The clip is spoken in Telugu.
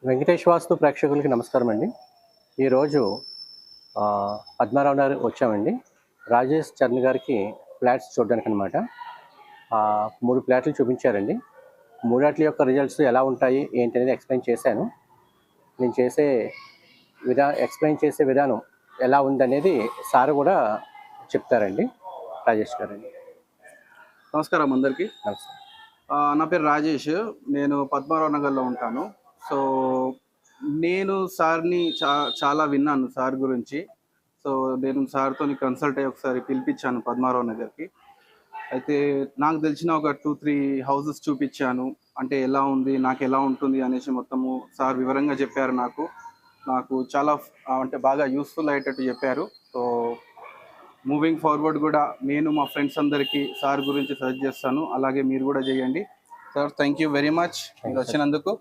వెంకటేష్ వాస్తు ప్రేక్షకులకి నమస్కారం అండి. ఈరోజు పద్మారావు గారు వచ్చామండి. రాజేష్ చరణ్ గారికి ఫ్లాట్స్ చూడడానికి అనమాట. 3 ఫ్లాట్లు చూపించారండి. మూడాట్ల యొక్క రిజల్ట్స్ ఎలా ఉంటాయి ఏంటి అనేది ఎక్స్ప్లెయిన్ చేశాను. నేను ఎక్స్ప్లెయిన్ చేసే విధానం ఎలా ఉందనేది సార్ కూడా చెప్తారండి. రాజేష్ గారండి. నమస్కారం అందరికీ. నమస్తే. నా పేరు రాజేష్. నేను పద్మారావు నగర్లో ఉంటాను. సో నేను సార్ని చాలా విన్నాను సార్ గురించి. సో నేను సార్తో కన్సల్ట్ అయ్యి ఒకసారి పిలిపించాను పద్మారావు నగర్కి. అయితే నాకు తెలిసిన ఒక 2-3 హౌసెస్ చూపించాను. అంటే ఎలా ఉంది, నాకు ఎలా ఉంటుంది అనేసి మొత్తము సార్ వివరంగా చెప్పారు. నాకు చాలా అంటే బాగా యూస్ఫుల్ అయ్యేటట్టు చెప్పారు. సో మూవింగ్ ఫార్వర్డ్ కూడా నేను మా ఫ్రెండ్స్ అందరికీ సార్ గురించి సజెస్ట్ చేస్తాను. అలాగే మీరు కూడా చేయండి. Sir thank you very much మీరు వచ్చినందుకు.